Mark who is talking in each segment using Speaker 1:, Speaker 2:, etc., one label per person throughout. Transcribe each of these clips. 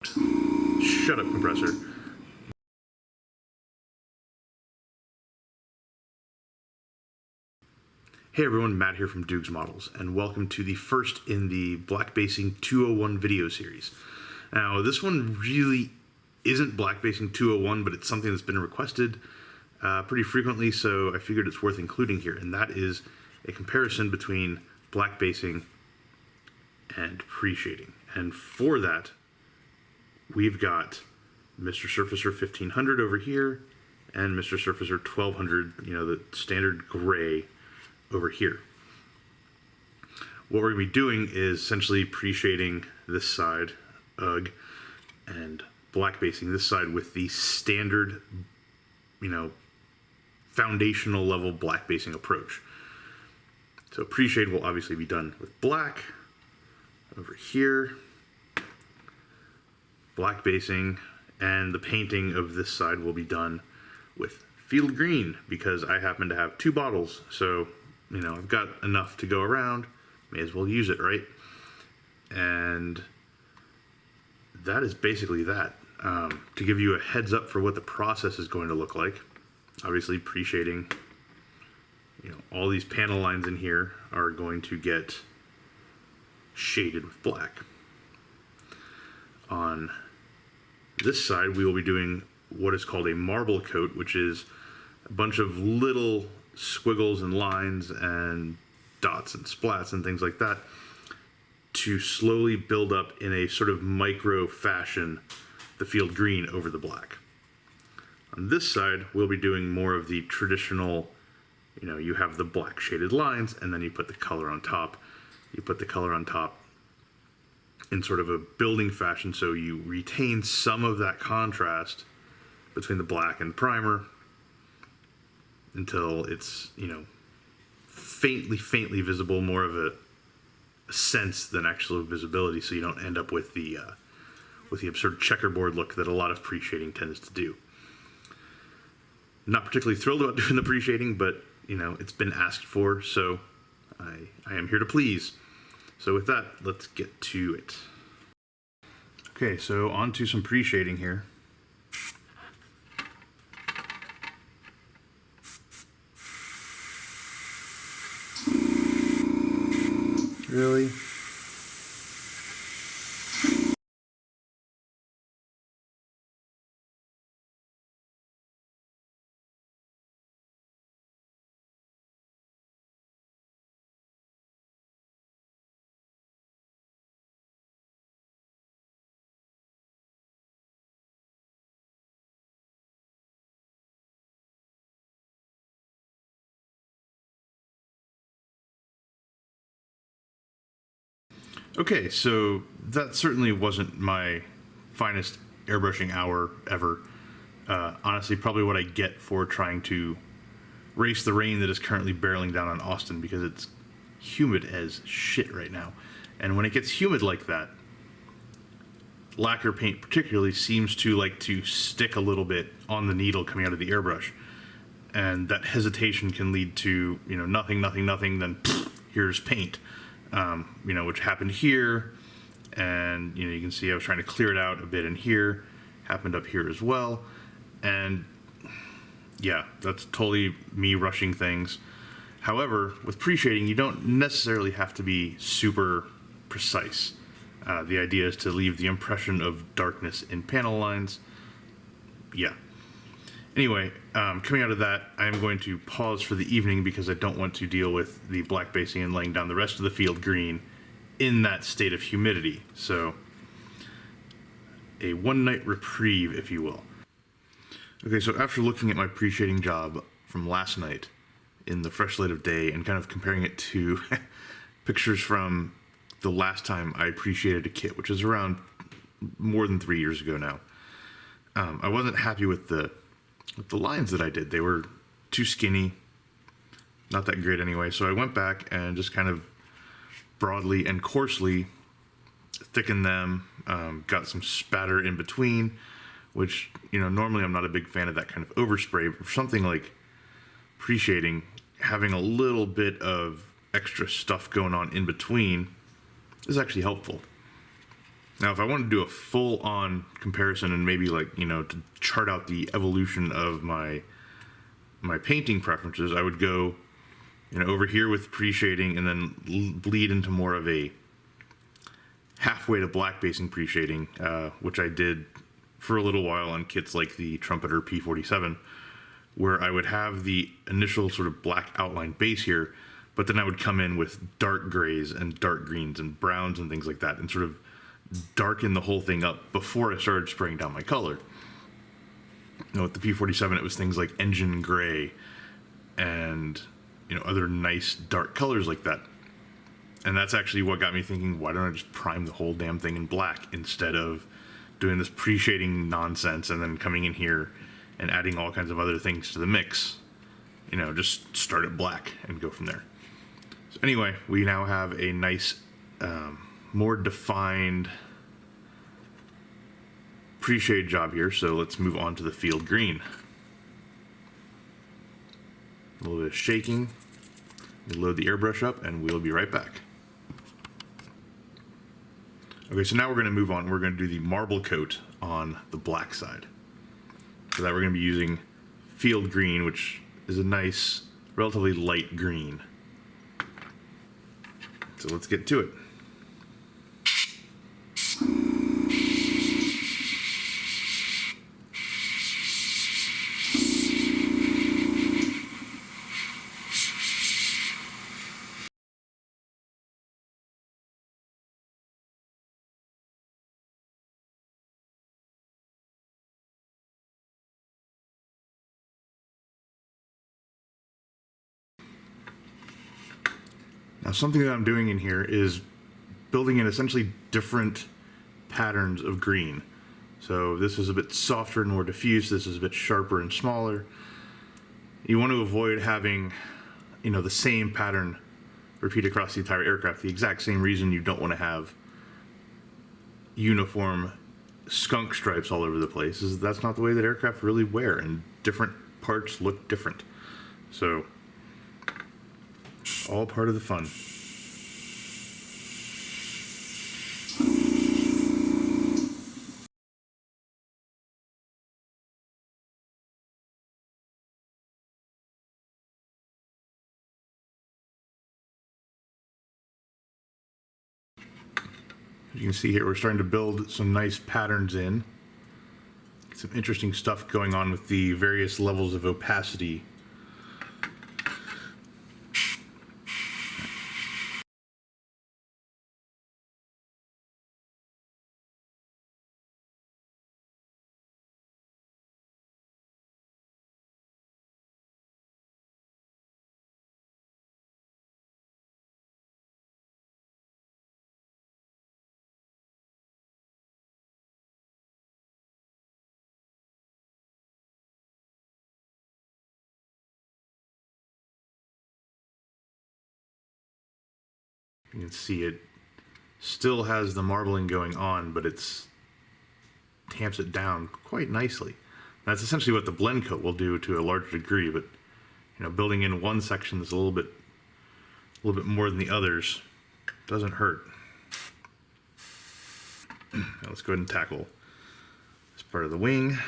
Speaker 1: Shut up, compressor. Hey everyone, Matt here from Doogs Models, and welcome to the first in the black basing 201 video series. Now, this one really isn't black basing 201, but it's something that's been requested pretty frequently, so I figured it's worth including here, and that is a comparison between black basing and pre-shading. And for that, we've got Mr. Surfacer 1500 over here, and Mr. Surfacer 1200, the standard gray over here. What we're going to be doing is essentially pre-shading this side, UGG, and black basing this side with the standard, foundational level black basing approach. So pre-shade will obviously be done with black over here, black basing, and the painting of this side will be done with field green because I happen to have two bottles, so I've got enough to go around, may as well use it, right? And that is basically that. To give you a heads up for what the process is going to look like, obviously pre-shading, all these panel lines in here are going to get shaded with black. On this side, we will be doing what is called a marble coat, which is a bunch of little squiggles and lines and dots and splats and things like that to slowly build up in a sort of micro fashion the field green over the black. On this side, we'll be doing more of the traditional, you have the black shaded lines and then you put the color on top. You put the color on top in sort of a building fashion so you retain some of that contrast between the black and primer until it's, faintly visible, more of a sense than actual visibility, so you don't end up with the absurd checkerboard look that a lot of pre-shading tends to do. Not particularly thrilled about doing the pre-shading, but it's been asked for, so I am here to please. So with that, let's get to it. Okay, so on to some pre-shading here. Really? Okay, so that certainly wasn't my finest airbrushing hour ever. Honestly, probably what I get for trying to race the rain that is currently barreling down on Austin, because it's humid as shit right now. And when it gets humid like that, lacquer paint particularly seems to like to stick a little bit on the needle coming out of the airbrush. And that hesitation can lead to, nothing, then here's paint. Which happened here, and you can see I was trying to clear it out a bit in here, happened up here as well, and yeah, that's totally me rushing things. However, with pre-shading, you don't necessarily have to be super precise. The idea is to leave the impression of darkness in panel lines. Yeah. Anyway, coming out of that, I'm going to pause for the evening because I don't want to deal with the black basing and laying down the rest of the field green in that state of humidity. So, a one-night reprieve, if you will. Okay, so after looking at my pre-shading job from last night in the fresh light of day and kind of comparing it to pictures from the last time I pre-shaded a kit, which is around more than 3 years ago now, I wasn't happy with the lines that I did. They were too skinny, not that great anyway, so I went back and just kind of broadly and coarsely thickened them, got some spatter in between, which, normally I'm not a big fan of that kind of overspray, but for something like pre-shading, having a little bit of extra stuff going on in between is actually helpful. Now, if I wanted to do a full-on comparison and maybe like, to chart out the evolution of my painting preferences, I would go, over here with pre-shading and then bleed into more of a halfway to black basing pre-shading, which I did for a little while on kits like the Trumpeter P47, where I would have the initial sort of black outline base here, but then I would come in with dark grays and dark greens and browns and things like that and sort of darken the whole thing up before I started spraying down my color. With the P47, it was things like engine gray and, other nice dark colors like that. And that's actually what got me thinking, why don't I just prime the whole damn thing in black instead of doing this pre-shading nonsense and then coming in here and adding all kinds of other things to the mix. Just start it black and go from there. So anyway, we now have a nice, more defined pre-shade job here. So let's move on to the field green. A little bit of shaking. We'll load the airbrush up and we'll be right back. Okay, so now we're going to move on. We're going to do the marble coat on the black side. For that, we're going to be using field green, which is a nice, relatively light green. So let's get to it. Now, something that I'm doing in here is building in essentially different patterns of green. So this is a bit softer and more diffuse. This is a bit sharper and smaller. You want to avoid having, the same pattern repeat across the entire aircraft. The exact same reason you don't want to have uniform skunk stripes all over the place is that's not the way that aircraft really wear, and different parts look different. So all part of the fun. As you can see here, we're starting to build some nice patterns in. Some interesting stuff going on with the various levels of opacity. You can see it still has the marbling going on, but it's tamps it down quite nicely. That's essentially what the blend coat will do to a larger degree, but building in one section that's a little bit more than the others doesn't hurt. Now let's go ahead and tackle this part of the wing.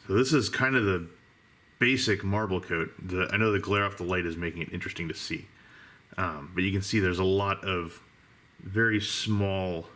Speaker 1: So this is kind of the basic marble coat. I know the glare off the light is making it interesting to see. But you can see there's a lot of very small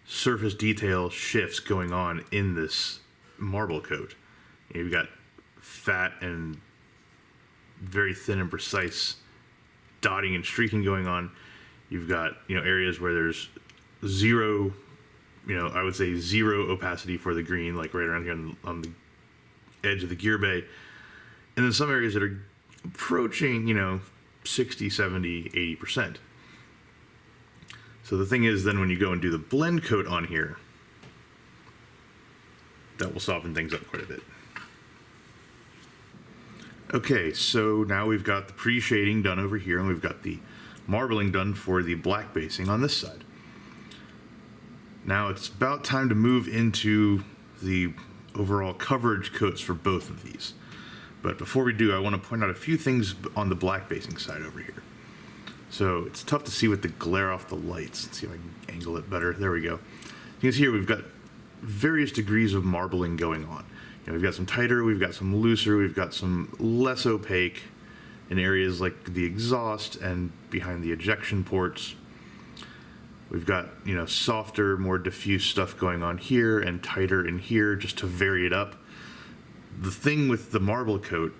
Speaker 1: surface detail shifts going on in this marble coat. You've got fat and very thin and precise dotting and streaking going on. You've got areas where there's zero, I would say zero opacity for the green, like right around here on the edge of the gear bay. And then some areas that are approaching, 60, 70, 80%. So the thing is then when you go and do the blend coat on here, that will soften things up quite a bit. Okay, so now we've got the pre-shading done over here, and we've got the marbling done for the black basing on this side. Now it's about time to move into the overall coverage coats for both of these. But before we do, I want to point out a few things on the black basing side over here. So it's tough to see with the glare off the lights. Let's see if I can angle it better. There we go. You can see here we've got various degrees of marbling going on. We've got some tighter, we've got some looser, we've got some less opaque in areas like the exhaust and behind the ejection ports. We've got, softer, more diffuse stuff going on here and tighter in here just to vary it up. The thing with the marble coat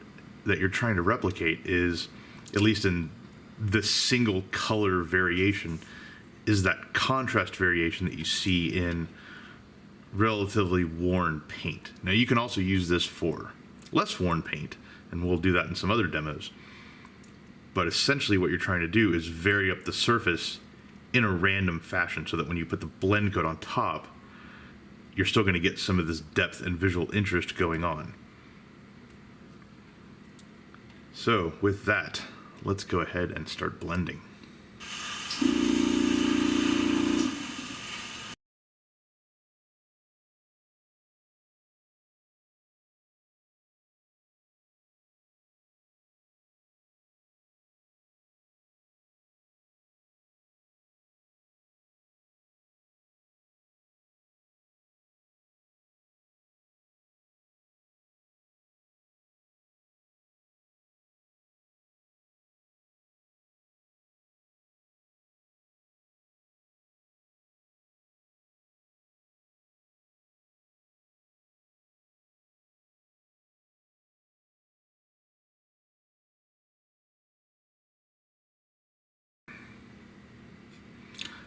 Speaker 1: that you're trying to replicate is, at least in this single color variation, is that contrast variation that you see in relatively worn paint. Now you can also use this for less worn paint, and we'll do that in some other demos. But essentially what you're trying to do is vary up the surface in a random fashion so that when you put the blend coat on top, you're still going to get some of this depth and visual interest going on. So with that, let's go ahead and start blending.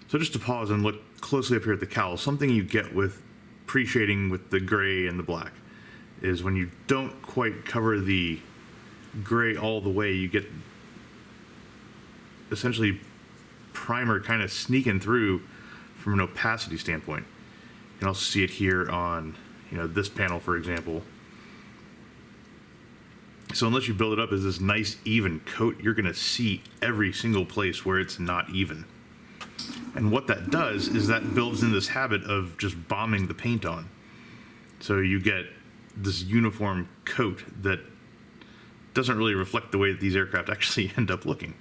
Speaker 1: So just to pause and look closely up here at the cowl, something you get with pre-shading with the gray and the black is when you don't quite cover the gray all the way, you get essentially primer kind of sneaking through from an opacity standpoint. You can also see it here on, this panel, for example. So unless you build it up as this nice even coat, you're going to see every single place where it's not even. And what that does is that builds in this habit of just bombing the paint on. So you get this uniform coat that doesn't really reflect the way that these aircraft actually end up looking.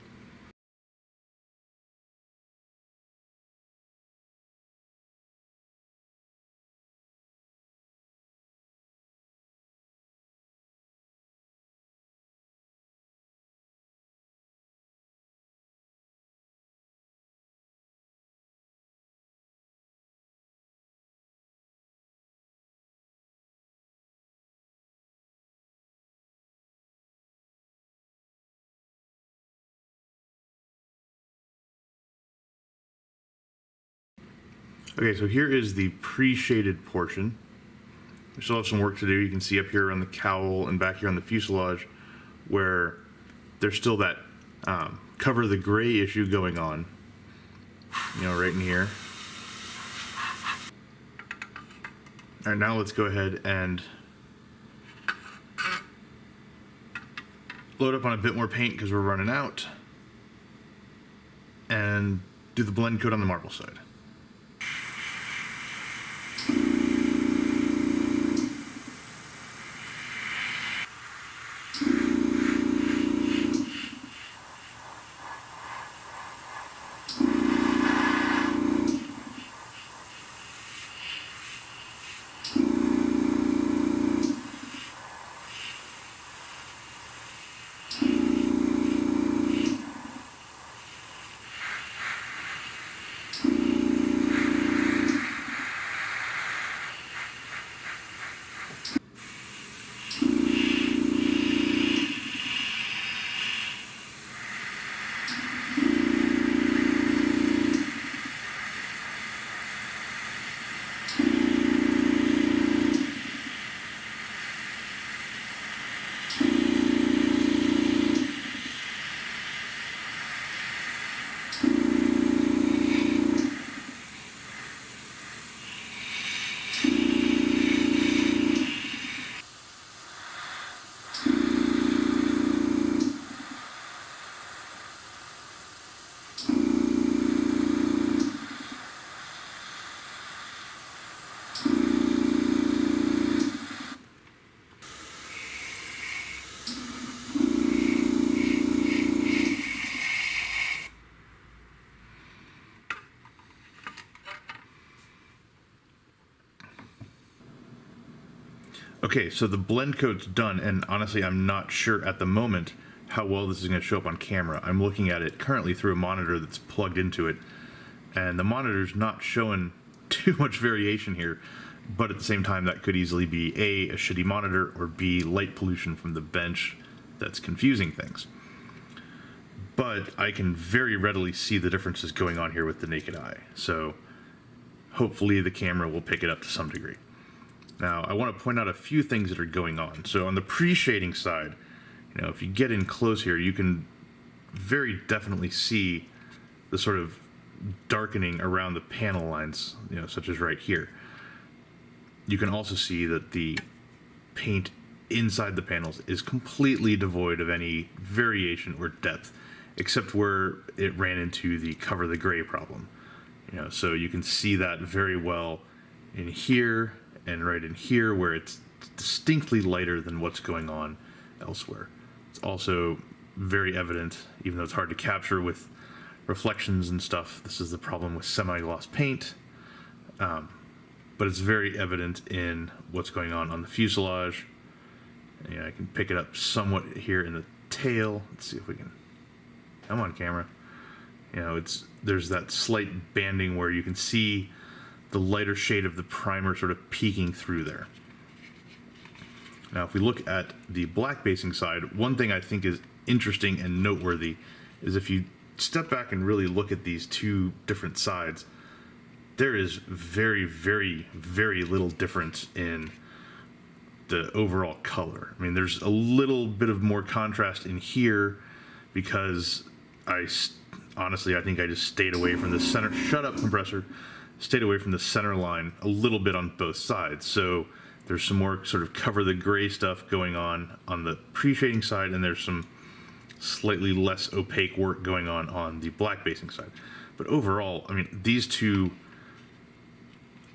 Speaker 1: Okay, so here is the pre-shaded portion. We still have some work to do. You can see up here on the cowl and back here on the fuselage where there's still that cover the gray issue going on, right in here. All right, now let's go ahead and load up on a bit more paint because we're running out, and do the blend coat on the marble side. Okay, so the blend coat's done, and honestly, I'm not sure at the moment how well this is going to show up on camera. I'm looking at it currently through a monitor that's plugged into it, and the monitor's not showing too much variation here, but at the same time, that could easily be A, a shitty monitor, or B, light pollution from the bench that's confusing things. But I can very readily see the differences going on here with the naked eye, so hopefully the camera will pick it up to some degree. Now, I want to point out a few things that are going on. So on the pre-shading side, if you get in close here, you can very definitely see the sort of darkening around the panel lines, such as right here. You can also see that the paint inside the panels is completely devoid of any variation or depth, except where it ran into the cover the gray problem. So you can see that very well in here and right in here, where it's distinctly lighter than what's going on elsewhere. It's also very evident, even though it's hard to capture with reflections and stuff. This is the problem with semi-gloss paint, but it's very evident in what's going on the fuselage. I can pick it up somewhat here in the tail. Let's see if we can. I'm on camera. There's that slight banding where you can see the lighter shade of the primer sort of peeking through there. Now, if we look at the black basing side, one thing I think is interesting and noteworthy is if you step back and really look at these two different sides, there is very, very, very little difference in the overall color. I mean, there's a little bit of more contrast in here because honestly, I think I just stayed away from the center. Shut up, compressor. Stayed away from the center line a little bit on both sides. So there's some more sort of cover the gray stuff going on the pre-shading side, and there's some slightly less opaque work going on the black basing side. But overall, I mean, these two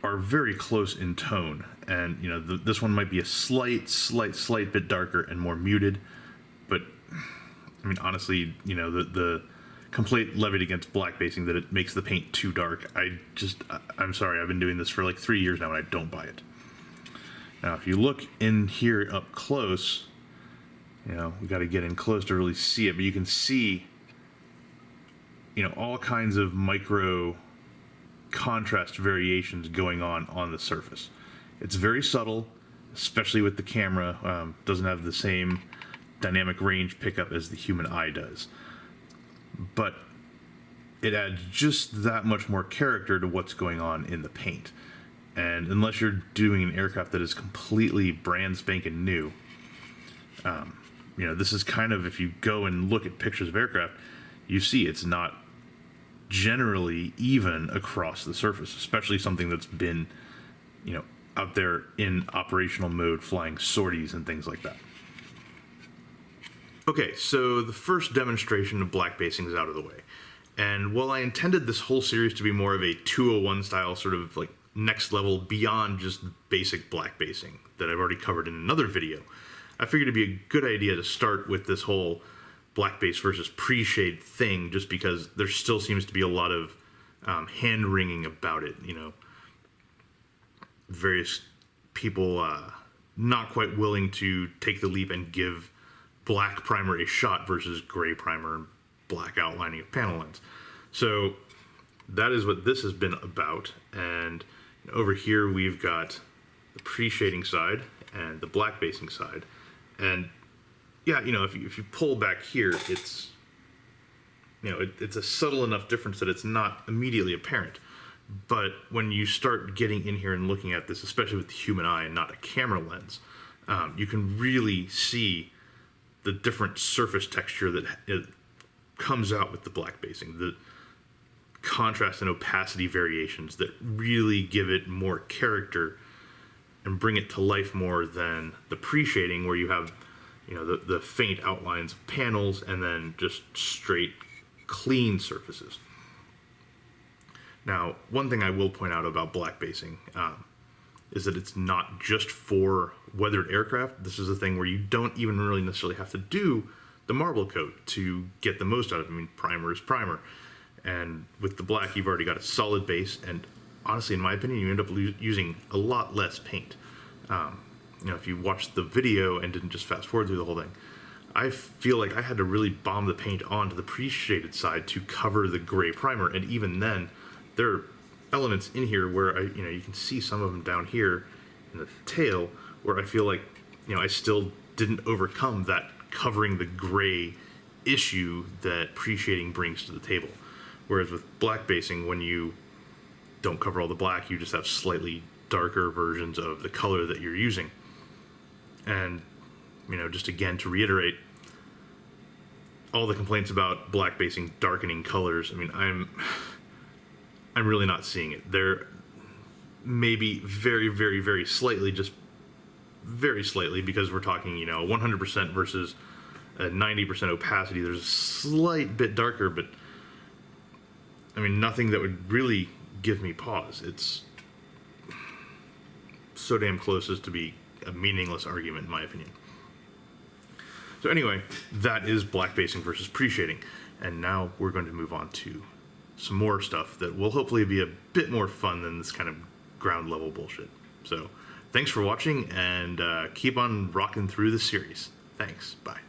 Speaker 1: are very close in tone, and this one might be a slight bit darker and more muted, but I mean, honestly, the complaint levied against black basing that it makes the paint too dark, I'm sorry, I've been doing this for like 3 years now and I don't buy it. Now, if you look in here up close, we got to get in close to really see it, but you can see, all kinds of micro contrast variations going on the surface. It's very subtle, especially with the camera. Doesn't have the same dynamic range pickup as the human eye does. But it adds just that much more character to what's going on in the paint. And unless you're doing an aircraft that is completely brand spanking new, this is kind of, if you go and look at pictures of aircraft, you see it's not generally even across the surface, especially something that's been, out there in operational mode, flying sorties and things like that. Okay, so the first demonstration of black basing is out of the way. And while I intended this whole series to be more of a 201 style, sort of like next level beyond just basic black basing that I've already covered in another video, I figured it'd be a good idea to start with this whole black base versus pre-shade thing, just because there still seems to be a lot of hand-wringing about it. Various people not quite willing to take the leap and give black primer a shot versus gray primer and black outlining of panel lines. So that is what this has been about. And over here we've got the pre-shading side and the black basing side. And yeah, if you pull back here, it's it's a subtle enough difference that it's not immediately apparent. But when you start getting in here and looking at this, especially with the human eye and not a camera lens, you can really see the different surface texture that it comes out with the black basing, the contrast and opacity variations that really give it more character and bring it to life more than the pre-shading, where you have the faint outlines of panels and then just straight clean surfaces. Now, one thing I will point out about black basing is that it's not just for weathered aircraft. This is a thing where you don't even really necessarily have to do the marble coat to get the most out of it. I mean, primer is primer. And with the black, you've already got a solid base, and honestly, in my opinion, you end up using a lot less paint. if you watched the video and didn't just fast forward through the whole thing, I feel like I had to really bomb the paint onto the pre-shaded side to cover the gray primer, and even then, there are elements in here where you can see some of them down here in the tail, where I feel like, I still didn't overcome that covering the gray issue that pre-shading brings to the table. Whereas with black basing, when you don't cover all the black, you just have slightly darker versions of the color that you're using. And, just again to reiterate, all the complaints about black basing darkening colors, I'm really not seeing it. They're maybe very, very, very slightly, just very slightly, because we're talking, 100% versus a 90% opacity. There's a slight bit darker, but nothing that would really give me pause. It's so damn close as to be a meaningless argument, in my opinion. So anyway, that is black basing versus pre-shading. And now we're going to move on to some more stuff that will hopefully be a bit more fun than this kind of ground level bullshit. So thanks for watching, and keep on rocking through the series. Thanks. Bye.